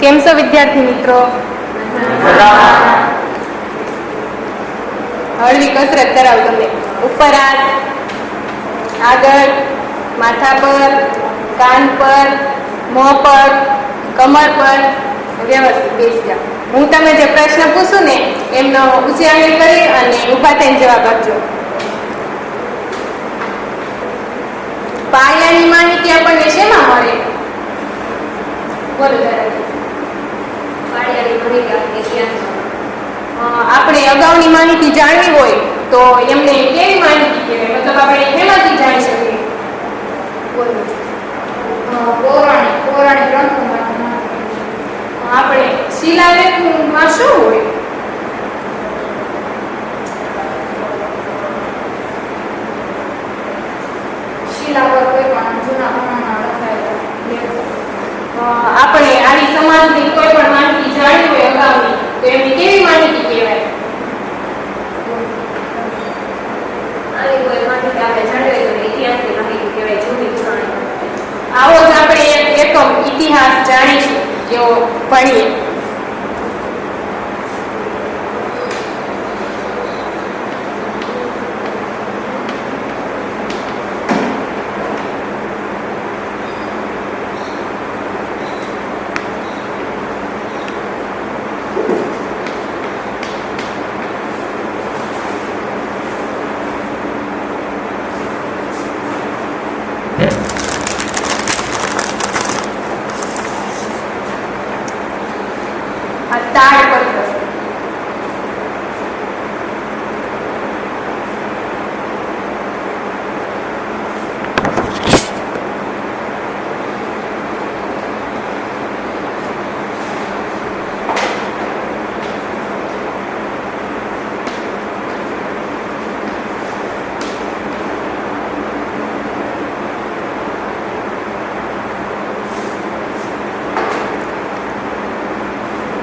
કેમ છો વિદ્યાર્થી મિત્રો? હળવી કસરત કરાવું તમને. ઉપર હાથ, આગળ, માથા પર, કાન પર, મોં પર, કમર પર વ્યવસ્થિત બેસી જાઓ. હું તમે જે પ્રશ્ન પૂછું ને એમનો ઊંચી આંગળી કરી અને ઊભા થઈને જવાબ આપજો. પાયાની માહિતી આપણને શેમાં મળે? બોલો જરા. આપણે અગાઉની માહિતી જાણવી હોય તો એમને કેવી માહિતી કહેવાય? મતલબ આપણે શેમાંથી જાણી શકીએ? પૌરાણિક ગ્રંથોમાં. આપણે શિલાલેખમાં શું હોય? શિલા પર કોઈ પણ જૂના પ્રમાણમાં લખાયેલા. આપણે આની સમાજની કોઈ પણ માહિતી જાણવી હોય અગાઉની તો એમની કેવી માહિતી કહેવાય? આવી કોઈ માહિતી આપણે જાણવી હોય તો ઇતિહાસની માહિતી કહેવાય, જૂની પુરાણી. આવો જ આપણે એકમ ઇતિહાસ જાણીશું જેવો ભણીએ. તાડપત્ર.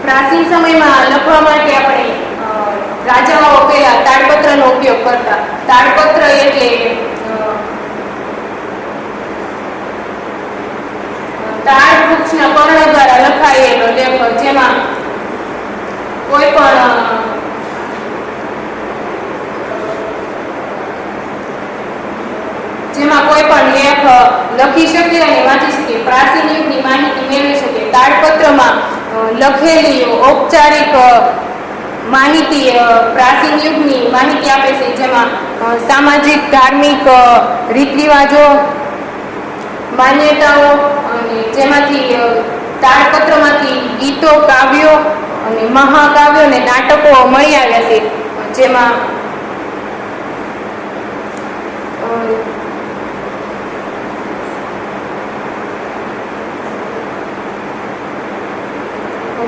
પ્રાચીન સમયમાં લખવા માટે આપણે રાજાઓ પહેલા તાડપત્રનો ઉપયોગ કરતા. તાડપત્ર એટલે તાડ વૃક્ષના પર્ણ દ્વારા લખાયેલો લેખ જેમાં કોઈ પણ લેખ લખી શકે અને વાંચી શકે, પ્રાચીન યુગની માહિતી મેળવી શકે. તાડપત્રમાં લખેલી ઔપચારિક માહિતી પ્રાચીન યુગની માહિતી આપે છે, જેમાં સામાજિક ધાર્મિક રીત રિવાજો, માન્યતાઓ અને જેમાંથી તાડપત્રમાંથી ગીતો, કાવ્યો અને મહાકાવ્યો અને નાટકો મળી આવ્યા છે, જેમાં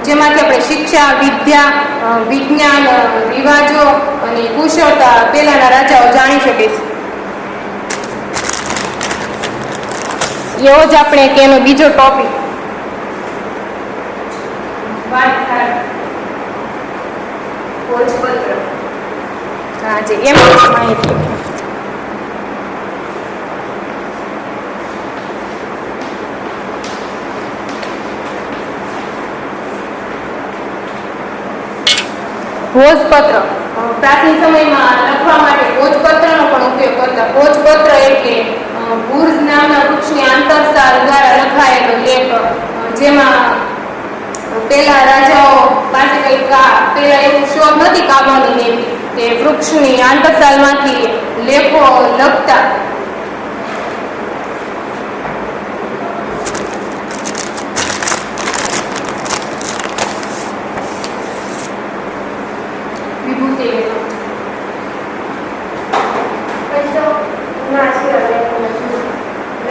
જેમાંથી આપણે શિક્ષા, વિદ્યા, વિજ્ઞાન, રિવાજો અને કુશળતા પહેલાના રાજાઓ જાણી શકે છે. એવો જ આપણે કે એનો બીજો ટોપિક વાત થાય ભોજપત્ર. હા, જે એમ માહિતી ભોજપત્ર. પ્રાચીન સમયમાં લખવા માટે ભોજપત્રનો પણ ઉપયોગ કરતા. ભોજપત્ર એટલે ભુર્જ નામના વૃક્ષની આંતરસાલ દ્વારા લખાયેલો લેખ, જેમાં પેલા રાજાઓ પાસે કઈ પેલા એવું શોધ નથી કાગળની ને તે વૃક્ષની આંતરસાલમાંથી લેખો લખતા.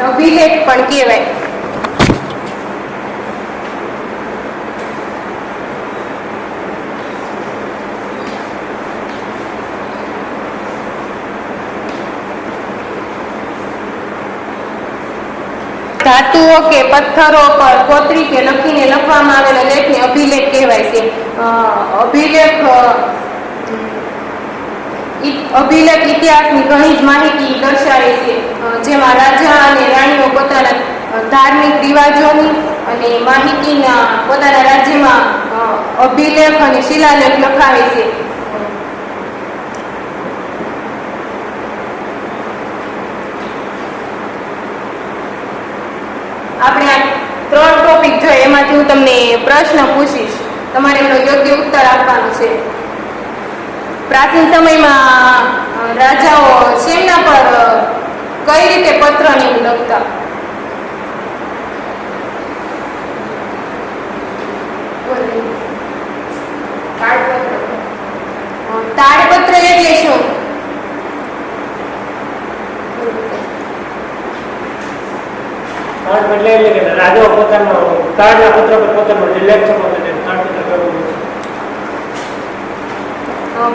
અભિલેખ પણ કહેવાય. ધાતુઓ કે પથ્થરો પર કોતરી કે લખીને લખવામાં આવેલા લેખને અભિલેખ કહેવાય છે. અભિલેખ ઇતિહાસની ઘણી જ માહિતી દર્શાવે છે, જેમાં રાજા અને રાણીઓ પોતાના ધાર્મિક રિવાજોની અને માહિતીના પોતાના રાજ્યમાં અભિલેખ અને શિલાલેખ લખાવે છે. આપણે આ 3 ટોપિક જોઈએ, એમાંથી હું તમને પ્રશ્ન પૂછીશ, તમારે એનો યોગ્ય ઉત્તર આપવાનો છે. પ્રાચીન સમયમાં રાજાઓ શેના પર કઈ રીતે પત્ર ને એવું લખતા? તાડપત્ર એટલે શું? તાડપત્ર એટલે કે રાજાઓ પોતાનો તાડના પત્ર પર પોતાનો લેખ છપાવતો હતો, તાડપત્ર કરવું છે.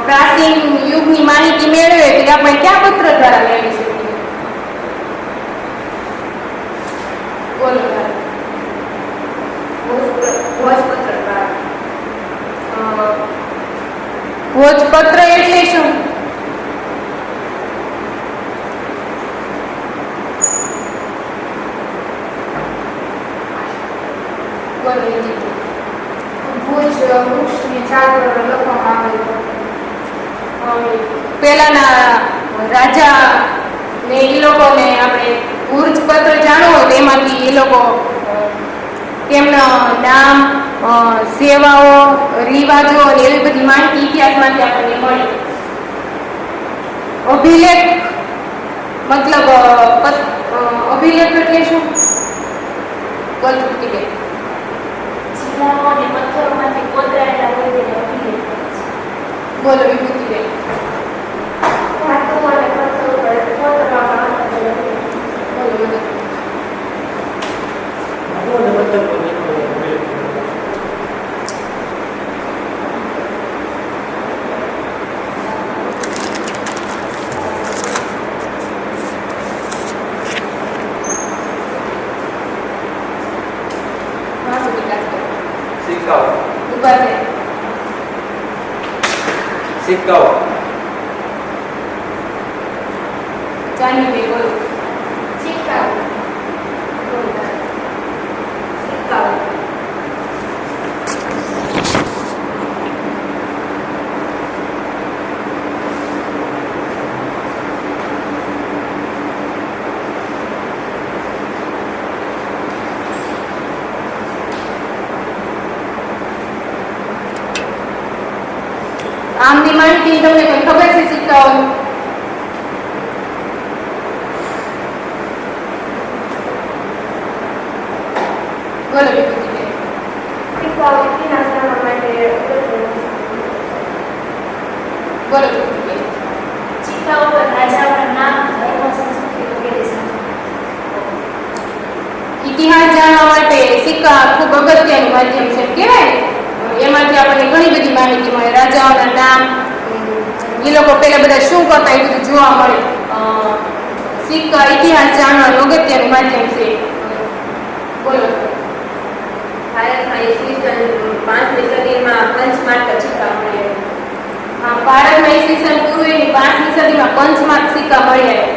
પ્રાચીન યુગની માહિતી મેળવે તો આપણે ક્યાં પત્ર દ્વારા મેળવી શકીએ? બોલો. ભોજપત્ર દ્વારા. ભોજપત્ર એટલે શું? બોલો. ભુજ વૃક્ષની છાલ પર લખવામાં આવેલું. પેલાના રાજા ને એ લોકોને આપણે ભોજપત્ર જાણવું હોય તો એમાંથી એ લોકો તેમના નામ, સેવાઓ, રિવાજો અને એવી બધી માહિતી ઇતિહાસમાંથી આપણને મળી. અભિલેખ મતલબ અભિલેખ એટલે શું? બોલો કે જિલ્લાઓ અને પથ્થરોમાંથી કોતરાયેલા હોય તેને અભિલેખ કહે છે. બોલો વિભૂતિબેન. ધાતુઓ અને પથ્થરો પર કોતરવામાં આવતા અભિલેખ. બોલો બોલો. આનો મતલબ અભિલેખ. સિક્કાઓ. ઉભા રહે. સિક્કાઓ. જાનવીબેન બોલો. સિક્કાઓ. સિક્કાઓ. આમની માહિતી તમને કોઈ ખબર છે સિક્કાઓની? બોલો વિભૂતિબેન. સિક્કાઓ ઇતિહાસ જાણવા માટે અગત્યના છે. બોલો વિભૂતિબેન. સિક્કાઓ પર રાજાઓના નામ, ધર્મ, સંસ્કૃતિ વગેરે છે. ઇતિહાસ જાણવા માટે સિક્કા ખૂબ અગત્યનું માધ્યમ છે કહેવાય ને. એમાંથી આપણને ઘણી બધી માહિતી મળે. રાજાઓના નામ, એ લોકો પહેલા બધા શું કરતા એ બધું જોવા મળે. સિક્કા ઇતિહાસ જાણવાનું અગત્યનું માધ્યમ છે. બોલો. ભારતમાં ઈસવીસન 5મી સદીમાં પંચમાર્ક સિક્કા મળ્યા. ભારતમાં ઈસવીસન પૂર્વેની 5મી સદીમાં પંચમાર્ક સિક્કા મળ્યા.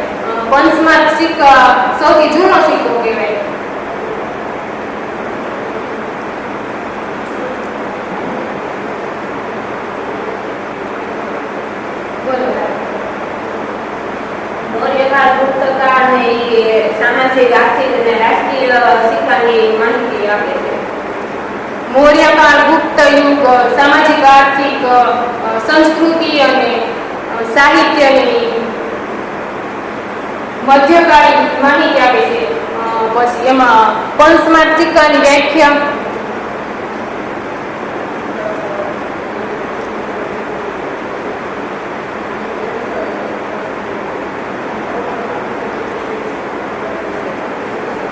પંચમાર્ક સિક્કા સૌથી જૂનો સિક્કો કહેવાય. બોલો. મૌર્યકાળ, ગુપ્તકાળ ને એ સામાજિક, આર્થિક અને રાષ્ટ્રીય સિક્કાની માહિતી આપે છે. મૌર્યકાળ, ગુપ્ત યુગ સામાજિક, આર્થિક, સંસ્કૃતિ અને સાહિત્યની મધ્યકાળીન માહિતી આપે છે. પછી એમાં પંચમાર્ક સિક્કાની વ્યાખ્યા.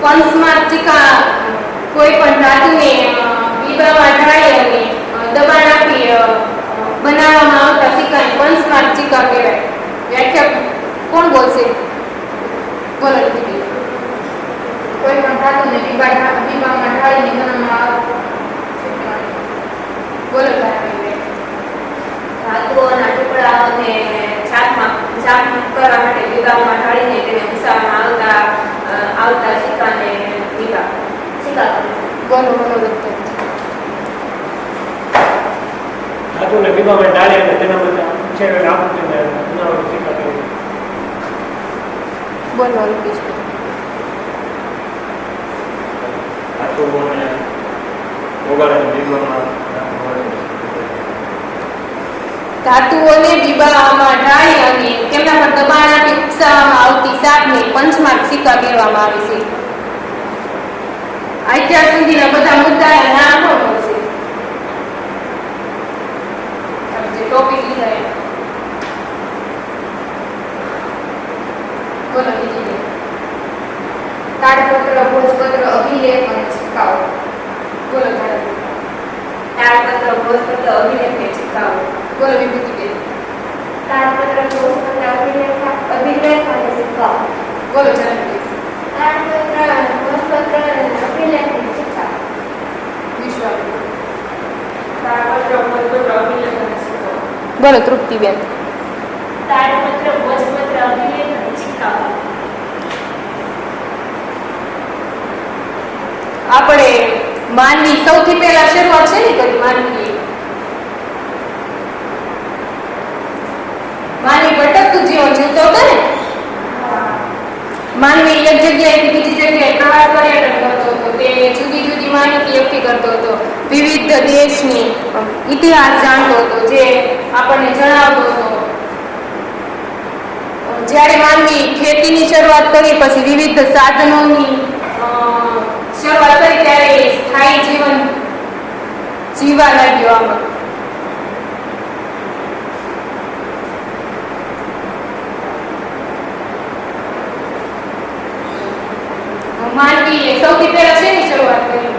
પંચમાર્ક સિક્કા કોઈ પણ ધાતુને બીબામાં ઢાળી અને દબાણ આપી બનાવવામાં આવતા સિક્કાને પંચમાર્ક સિક્કા કહેવાય. વ્યાખ્યા કોણ બોલશે? બોલો દીદી. કોઈ પણ ધાતુને બીબામાં ઢાળીને બનાવવામાં આવતા સિક્કા. બોલો તારાબેન. ધાતુઓના ટુકડાઓને છાપ કરવા માટે બીબામાં ઢાળીને તેને ઉસાવવામાં આવતા સિક્કાને સિક્કા કહે છે. બોલો મનોવૃત્તિ. ધાતુને બીબામાં ડાળે અને તેના બદલે છે આપત્તિને બનાવવાની શિકાર કરી. બોલો અલ્પેશભાઈ. ધાતુઓને ઓગાળીને બીબામાં ધાતુઓને બીબામાં ઢાળી અને તેમના પર દબાણ આપી ઉપસાવવામાં આવતી સાપને પંચમાર્ગ સિક્કા કહેવામાં આવે છે. અત્યાર સુધીના બધા મુદ્દા નામ મળશે. જે ટોપિક લીધા એ બોલો બીજી. તાડપત્ર, ભોજપત્ર, અભિલેખ અને સિક્કાઓ. બોલો ધારા. તાડપત્ર, ભોજપત્ર, અભિલેખ અને સિક્કાઓ. બોલો વિભૂતિબેન. તાડપત્ર, ભોજપત્ર, અભિલેખ અને સિક્કાઓ. બોલો જનકભાઈ. તાડપત્ર, ભોજપત્ર, અભિલેખ અને સિક્કાઓ. વિશ્વાસભાઈ. તાડપત્ર, ભોજપત્ર, અભિલેખ અને સિક્કાઓ. બોલો તૃપ્તિબેન. તાડપત્ર, ભોજપત્ર, અભિલેખ અને સિક્કાઓ. આપણે માનવી સૌથી પહેલા શરૂઆત છે ને કરી માનવી ભટકતું જીવન જીવતો હતો ને. માનવી એક જગ્યાએથી બીજી જગ્યાએ પ્રવાસ પર્યટન કરતો હતો. તે જુદી જુદી માહિતી એકઠી કરતો હતો. વિવિધ દેશની ઇતિહાસ જાણતો હતો, જે આપણને જણાવતો હતો. જ્યારે માનવી ખેતીની શરૂઆત કરી, પછી વિવિધ સાધનોની શરૂઆત કરી, ત્યારે સ્થાયી જીવન જીવવા લાગ્યો. આમાં માનવીએ સૌથી પહેલા શેની શરૂઆત કરી?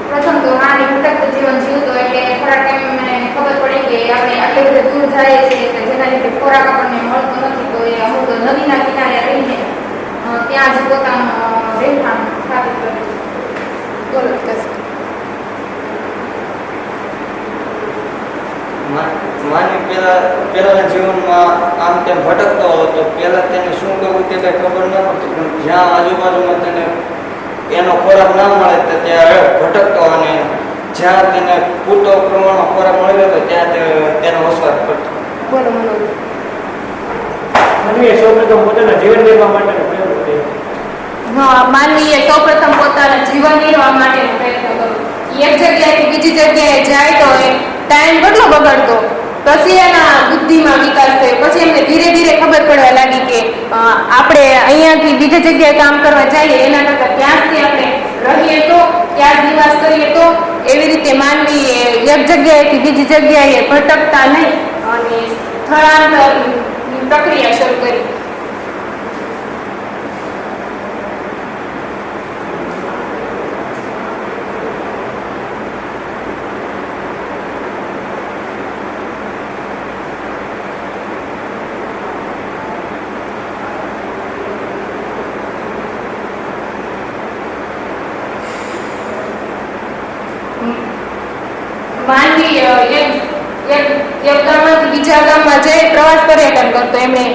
પ્રથમ તો માનવી ભટકતું જીવન જીવતો, એટલે થોડા ટાઈમ મને ખબર પડી કે આપણે આટલે બધે દૂર જઈએ છીએ કે જેના લીધે ખોરાક આપણને મળતો નથી, તો એ અમુક નદીના કિનારે રહીને ત્યાં જ પોતાનું રહેઠાણ સ્થાપિત કર્યું. બોલો. માનવી પહેલાના જીવનમાં આમ તેમ ભટકતો હતો. પહેલા તેને શું કરવું તે કઈ ખબર ન પડતી, પણ જ્યાં આજુબાજુમાં તેને એનો ખોરાક ના મળે તો ત્યાં ભટકતો, અને જ્યાં તેને પૂરતો પ્રમાણમાં ખોરાક મળી રહ્યો ત્યાં તેનો વસવાટ કરતો. બોલો મનોજ. માનવીએ સૌપ્રથમ પોતાના જીવન નિર્વાહ માટેનો પ્રયત્ન કર્યો. હા, માનવીએ સૌપ્રથમ પોતાના જીવન નિર્વાહ માટેનો પ્રયત્ન કર્યો. એક જગ્યાએથી બીજી જગ્યાએ જાય તો એ ટાઈમ કેટલો બગડતો. પછી એના બુદ્ધિમાં વિકાસ થયો. પછી એમને ધીરે ધીરે ખબર પડવા લાગી કે આપણે અહીંયાથી બીજી જગ્યાએ કામ કરવા જઈએ એના કરતાં ત્યાંથી આપણે રહીએ તો, ત્યાં જ નિવાસ કરીએ તો. એવી રીતે માનવીએ એક જગ્યાએથી બીજી જગ્યાએ ભટકતા નહીં અને સ્થળાંતરની પ્રક્રિયા શરૂ કરી. માનવી એક ગામમાંથી બીજા ગામમાં જઈ પ્રવાસ પર્યટન કરતો. એમણે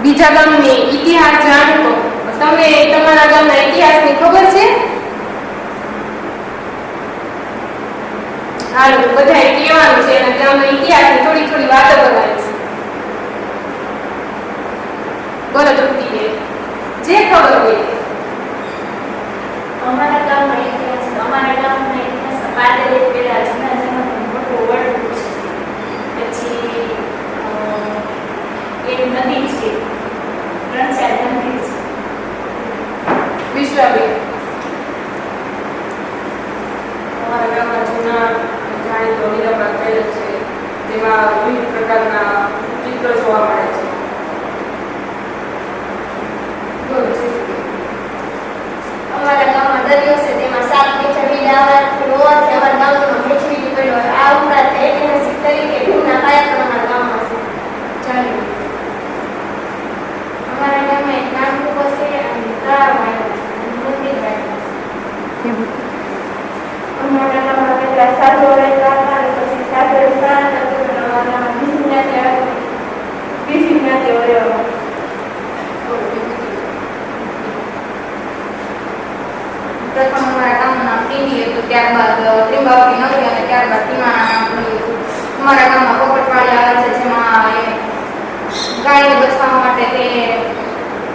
બીજા ગામની ઇતિહાસ જાણતો. તમને તમારા ગામના ઇતિહાસની ખબર છે? હાલો, બધાએ કહેવાનું છે એના ગામના ઇતિહાસની થોડી થોડી વાતો કરવાની છે. બોલો તૃપ્તિબેન, જે ખબર હોય. અમારા ગામનો ઇતિહાસ પાદરે પેલા જૂના જમાનાનું મોટું વડ છે. પછી એક નદી છે, 3-4 મંદિર છે. વિશ્વાબેન. અમારા ગામમાં જૂના જાણીતો મીરાબાગ પેલેસ છે, તેમાં વિવિધ પ્રકારના ચિત્રો જોવા મળે છે. અમારા ગામમાં દરિયો છે, તેમાં સાપ પીછા બીડા રોવાથી અમારા ગામમાં મેચવી પડ્યો. આ ઉપરાંત ઐતિહાસિક તરીકે ભીમના કાયા પણ અમારા ગામમાં છે. ચાલો. અમારા ગામમાં એક નાનકડું બસ છે અને તળાવ આવેલું છે અને મંદિર આવેલું છે. અમારા ગામમાં કેટલા સાધુઓ રહેતા હતા અને પછી સાધુઓ સ્થળાંતર કર્યું. અમારા ગામમાં બીજી જ્ઞાતિઓ રહેવા. પ્રથમ અમારા ગામનું નામ ટીંડી હતું, ત્યારબાદ ત્રિંબાવતી નગરી અને ત્યારબાદ ટીમાણા નામ પડ્યું હતું. અમારા ગામમાં પોપટવાડી આવે છે, જેમાં ગાયને બચાવવા માટે તે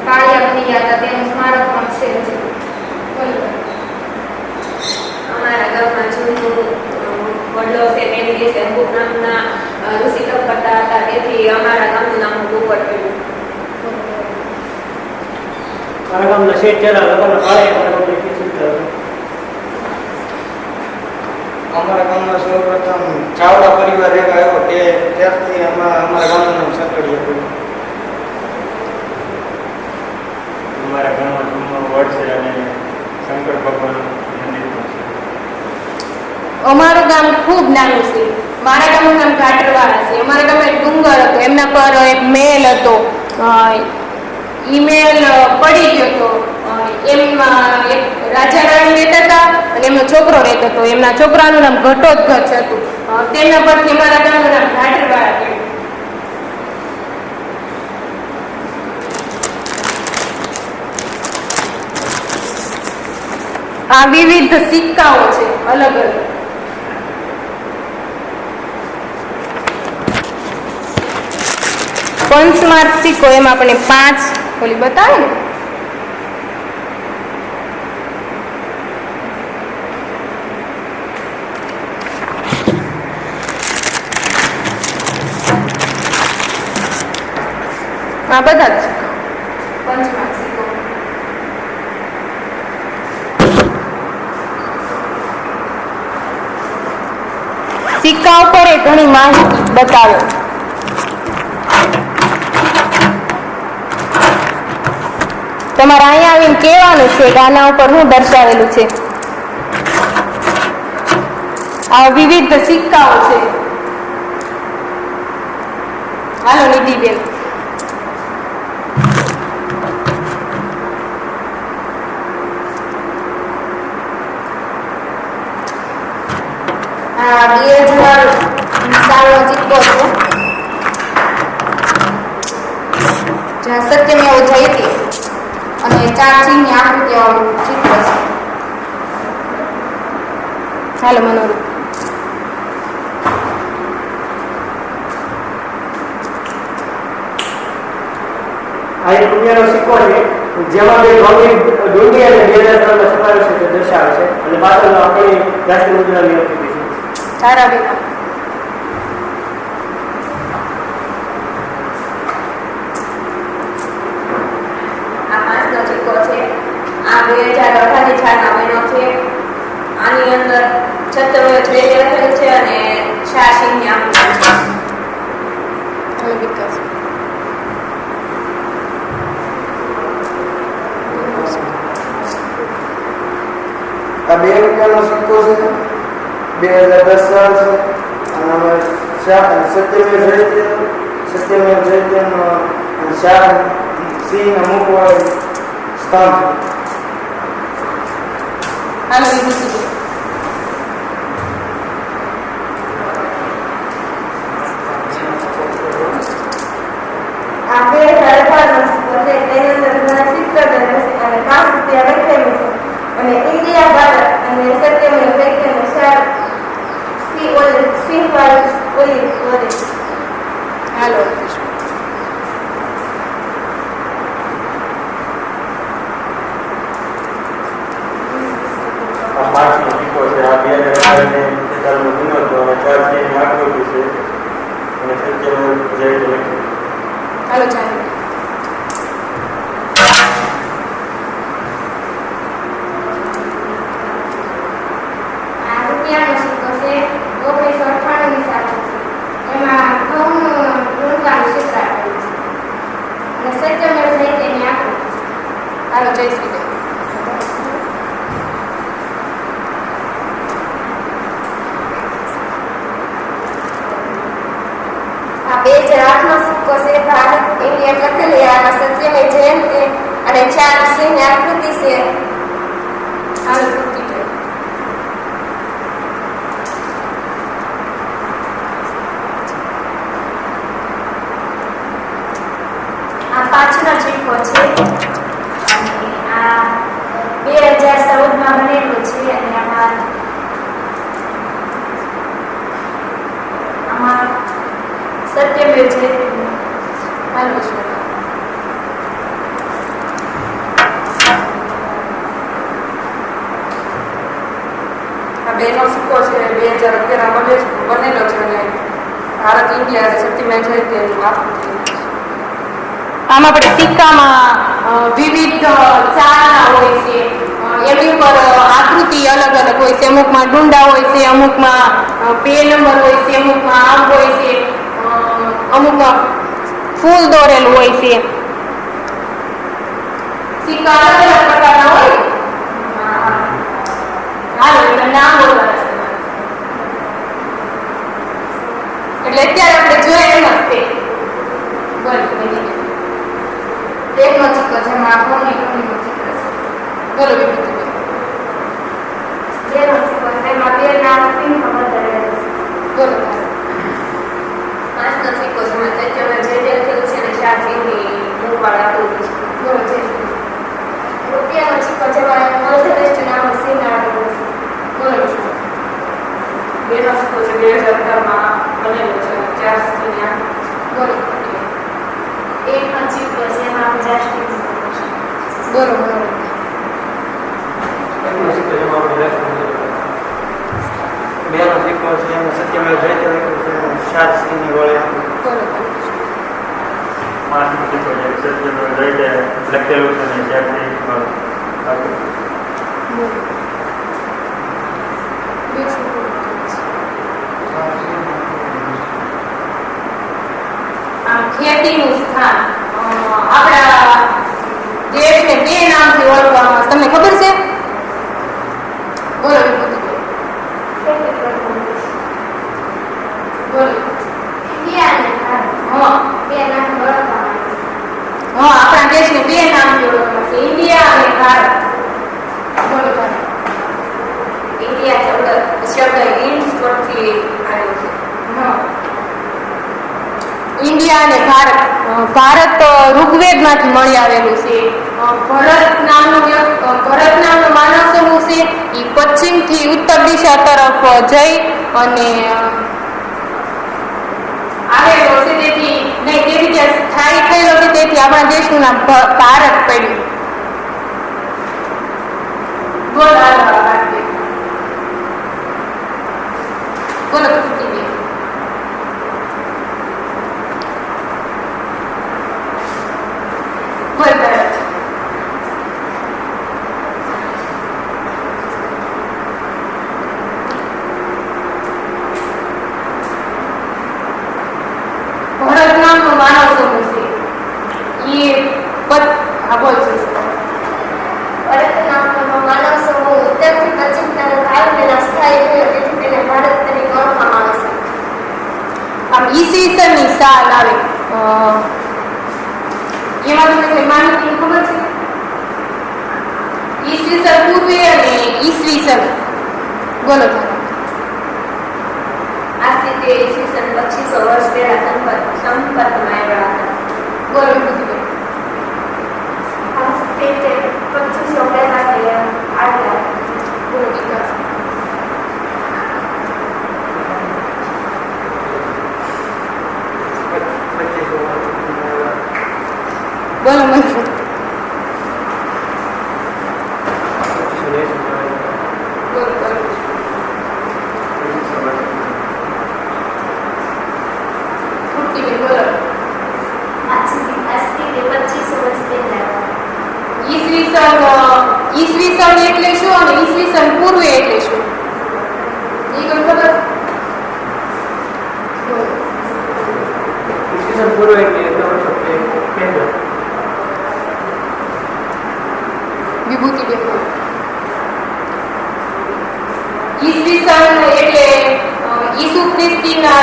પાળિયા બની ગયા હતા, તેનું સ્મારક પણ છે હજી. અમારા ગામમાં જૂનું વડલો છે તેની વિશે અમુક નામના ઋષિ તપ કરતા હતા, તેથી અમારા ગામનું નામ પોપટ પડ્યું. મારા ગામના શેઠ જેના લગ્ન કાળે અમારા ગામની કે સૂત્ર હતું. અમારા ગામમાં સૌપ્રથમ ચાવડા પરિવાર રહેવા આવ્યો તે ત્યારથી અમારા ગામનું નામ સકડિયા પડ્યું. અમારા ગામમાં જૂનો વડ છે અને શંકર ભગવાનનું મંદિર પણ છે. અમારું ગામ ખૂબ નાનું છે. મારા ગામનું નામ કાટરવાળા છે. અમારા ગામમાં એક ડુંગર હતો, એમના પર એક મહેલ હતો. ઈ મહેલ પડી ગયો હતો. એમાં એક રાજા રાણી રહેતા હતા અને એમનો છોકરો રહેતો હતો. એમના છોકરાનું નામ ઘટોત્કચ હતું. તેમના પરથી અમારા ગામનું નામ કાટરવાળા પડ્યું. આ વિવિધ સિક્કાઓ છે, અલગ અલગ. પંચમાર્ક સિક્કો, એમાં આપણે 5 ઓલી બતાવે ને, આ બધા જ પંચમાર્ક સિક્કો. સિક્કા ઉપર એ ઘણી માહિતી બતાવે. તમારે અહીંયા આવીને કહેવાનું છે કે આના ઉપર શું દર્શાવેલું છે. આ વિવિધ સિક્કાઓ છે. હાલો નિધિબેન. આ 2000 સાલનો સિક્કો છે, જ્યાં સત્યમેવ જયતે અને 4 સિંહની આકૃતિવાળું ચિત્ર છે. હાલો મનોરૂપ. આ એક રૂપિયાનો સિક્કો છે, જેમાં બે ગૌરી ડુંડી અને 2003 છપાયો છે તે દર્શાવે છે, અને પાછળ આપણી રાષ્ટ્રીય મુદ્રાની આકૃતિ છે. સારા બેટા. આ 5નો સિક્કો છે. આ 2018 સાલનો મહિનો છે. આની અંદર છત્રવેદ લખેલું છે અને 4 સિંહની આકૃતિ છે. હાલો વિકાસ. આ 2 રૂપિયાનો સિક્કો છે, 2010 સાલ છે. અને સત્યમેવ જયતેનો 4 સિંહના મુખવાળું સ્તંભ. હાલો વિભૂતિ. આ 2018 નો સિક્કો છે, તેની અંદર ઘણા ચિત્ર અને 5 રૂપિયા લખેલું છે અને ઇન્ડિયા ભારત અને સત્યમેવ જયતેનો 4 સિંહવાળું ઓલી વધે. હાલો. આ 5નો સિક્કો છે. આ 2018 સાલનો જૂનો હતો અને 4 સિંહની આકૃતિ છે અને સત્યમેવ જયતે લખ્યું. હાલો ચાલો. આ રૂપિયાનો સિક્કો છે, 1998 ની સાલ છે. એમાં ઘઉંનું ઝુણકાનું ચિત્ર આપેલું છે અને સત્યમેવ જયતેની આકૃતિ છે. હાલો જયશ્રી બેન. આ 2008 નો સિક્કો છે, ભારત ઇન્ડિયા લખેલી. આમાં સત્યમેવ જયતે અને 4 સિંહની આકૃતિ છે. હાલો કૃતિ. આ 5નો સિક્કો છે અને આ 2014 માં બનેલો જોઈએ છે હાલો છો આ બેનો સિક્કો છે 2011 બનેલો છે અને ભારત ઇન્ડિયા શક્તિમાં જાય તેનું આકૃતિ આમ આપણે સિક્કામાં વિવિધ ચારના હોય છે એની ઉપર આકૃતિ અલગ અલગ હોય છે અમુકમાં ડુંડા હોય છે અમુકમાં 2 નંબર હોય છે અમુકમાં આમ હોય છે અમુકમાં ફૂલ દોરેલું હોય છે સિક્કા અલગ અલગ પ્રકારના હોય હાલો એટલે નામ બોલવાના એટલે અત્યારે આપણે જોઈએ એમ જ તે બોલ એકનો સિક્કો જેમાં કોની કોણીનું ચિત્ર છે. બોલો વિભૂતિ જેનો સિક્કો છે એમાં બે નામ સિંહ બદલેલા છે. બોલો 5નો સિક્કો છે એમાં ચૈત્યમાં જે લખેલું છે અને શાહજીની મૂળવાળ આકૃતિ છે. બોલો જય રૂપિયાનો સિક્કો જેમાં મધ્યપ્રદેશ નામનું સિંહ આવેલું છે. બોલો 2નો સિક્કો છે 2018માં બનેલો છે 4 સિંહની આકૃતિ છે. બોલો એકનો સિક્કો છે એમાં રાષ્ટ્રીય બોલો બોલો એમનો સિક્કો જેમાં આપણે રાષ્ટ્રપતિ બેનો સિક્કો છે એમાં સત્યમેવ જયતે લખ્યું છે અને 7 સિંહની વળે બોલો 5નો સિક્કો છે સત્યમેવ જયતે લખેલું છે અને શાસ્ત્રી ખેતીનું સ્થાન આપણા દેશને 2 નામથી ઓળખવામાં આવે. તમને ખબર છે બોલો બોલો ઇન્ડિયા અને ભારત હા બે નામ ઓળખવામાં આવે છે. હા આપણા દેશને 2 નામથી ઓળખવામાં છે ઇન્ડિયા અને ભારત બોલો બોલો ઇન્ડિયા શબ્દ ઇન્સ પરથી આવ્યો છે. હા ઇન્ડિયા અને ભારત ભારત ઋગ્વેદમાંથી મળી આવેલું છે ભરત નામનો માનવ સમૂહ છે એ પશ્ચિમથી ઉત્તર દિશા તરફ જઈ અને આવેલો છે તેથી ત્યાં સ્થાયી થયેલો છે તેથી આપણા દેશનું નામ ભારત પડ્યું બોલો હાલો બોલો કૃતિબેન. બોલ ભારત ભરત નામનો માનવ સમૂહ છે હા બોલ છે ભારત નામનો માનવ સમૂહ ઉત્તરથી પશ્ચિમ તરફ આવેલા સ્થાયી થયો તેથી તેને ભારત તરીકે ઓળખવામાં આવે છે. આમ ઈસવીસનની સાલ આવે એમાં તમને કોઈ માહિતી ખબર છે ઈસવીસન પૂર્વે અને ઈસવીસન બોલો આજથી તે ઈસવીસન 2500 વર્ષ પહેલા સંપર્કમાં આવ્યા હતા. બોલો કૃતિબેન. આ તે 2500 પહેલાથી આવ્યા. બોલો વિકાસ. બોલો મંજુ. બોલો બોલો કૃતિબેન બોલો આજથી તે 2500 વર્ષ પહેલા ઈસવીસન એટલે શું અને ઈસવીસન પૂર્વે એટલે શું એ કોઈ ખબર ઈસવીસન પૂર્વે એટલે એટલા વર્ષો પહેલા વિભૂતિબેન બોલો ઈસવીસન એટલે ઈસુ ખ્રિસ્તીના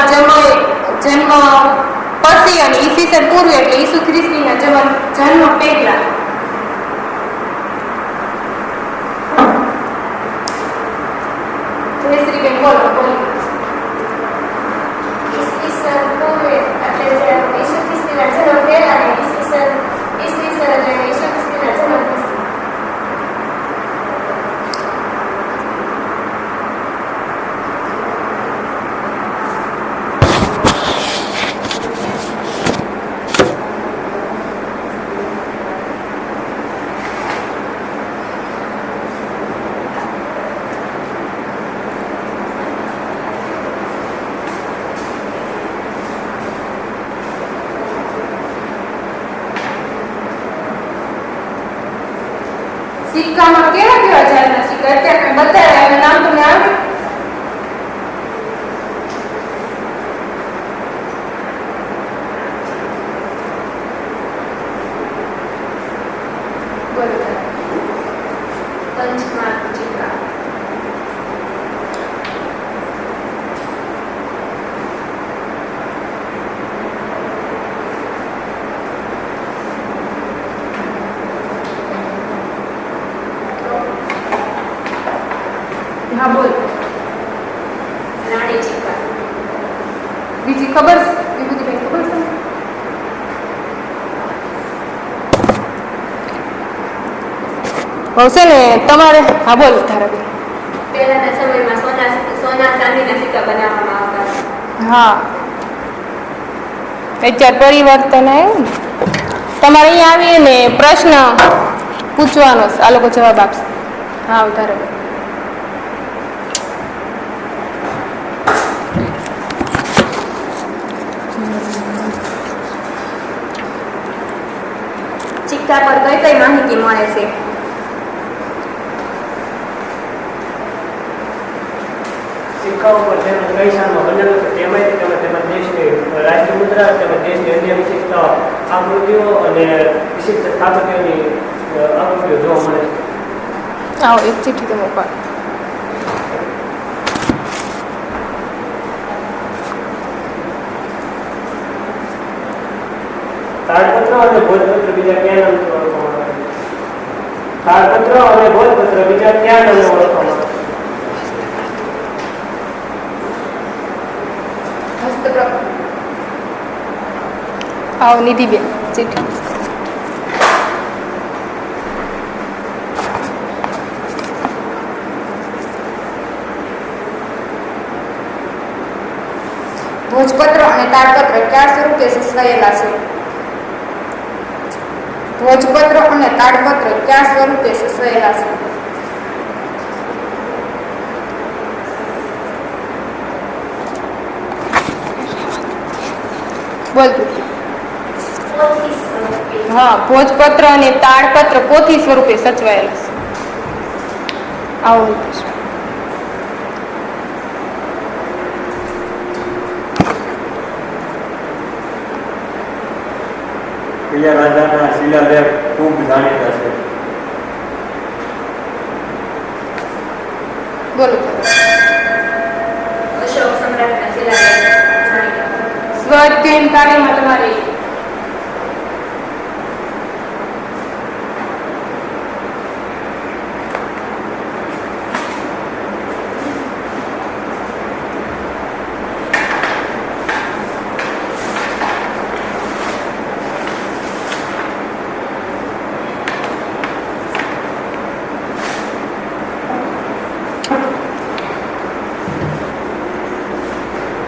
જન્મ પછી અને ઈસવીસન પૂર્વે એટલે ઈસુ ખ્રિસ્તીના જન્મ પહેલા જયશ્રીબેન બોલો બોલો ઈસવીસન પૂર્વે એટલે જે ઈસુ ખ્રિસ્તીના જન્મ પહેલા અને ઈસવીસન એટલે ઈસુ ખ્રિસ્તીના જન્મ પછી. સિક્કામાં કેવા કેવા જાતના સિક્કા અત્યારે મેં બતાવ્યા એનું નામ તમને આવડે? બોલો જરા. પંચમાર્ક સિક્કા, હા બોલ. રાણી સિક્કા, બીજી ખબર છે? વિભૂતિભાઈ ખબર છે? હશે ને તમારે? હા બોલ ધારાબેન. પહેલાના સમયમાં સોના ચાંદીના સિક્કા બનાવવામાં આવતા હતા. હા, અત્યારે પરિવર્તન આવ્યું ને. તમારે અહીંયા આવીએ ને પ્રશ્ન પૂછવાનો છે, આ લોકો જવાબ આપશે. હા ધારાબેન. સિક્કા પર કઈ કઈ માહિતી મળે છે? સિક્કાઓ પર તેમજ કઈ સાલમાં બનેલો છે તે માહિતી તેમજ દેશની રાષ્ટ્રીય મુદ્રા તેમજ દેશની અન્ય વિશિષ્ટ આકૃતિઓ અને વિશિષ્ટ સ્થાપત્યોની આકૃતિઓ જોવા મળે છે. આવો એક ચિઠ્ઠી તો મોકલો. તાડપત્ર અને ભોજપત્ર બીજા ક્યાં નામથી ઓળખવામાં આવે છે? તાડપત્ર અને ભોજપત્ર બીજા ક્યાં નામે ઓળખવામાં આવે છે? હસ્તપ્રકૃતિ. આવો નિધિબેન ચિઠ્ઠી. ભોજપત્ર અને તાડપત્ર કયા સ્વરૂપે સચવાયેલા છે? ભોજપત્ર અને તાડપત્ર કયા સ્વરૂપે સચવાયેલા છે? બોલ. પોથી સ્વરૂપે. હા, ભોજપત્ર અને તાડપત્ર પોથી સ્વરૂપે સચવાયેલા છે. આવો પ્રશ્ન. કયા રાજાના શિલાલેખ ખૂબ જાણીતા છે? બોલો. અશોક સમ્રાટના શિલાલેખ જાણીતા છે. સ્વાધ્યાયન કાર્યમાં તમારે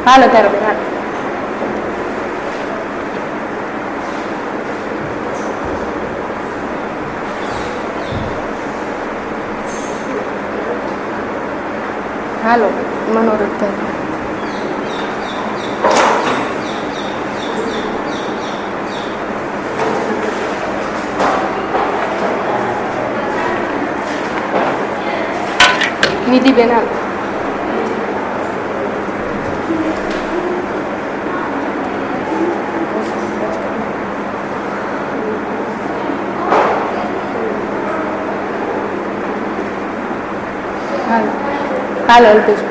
હાલો તારો હાલો. હાલો મનોરથ થાય. નિધિબેન હાલો. હાલો અલ્પેશ.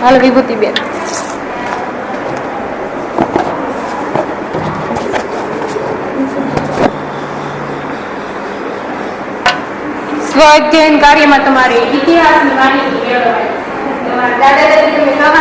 હાલો વિભૂતિબેન. સ્વ અધ્યયન કાર્યમાં તમારે ઇતિહાસની માહિતી મેળવવાની. તમારા દાદા દાદી તમને કામ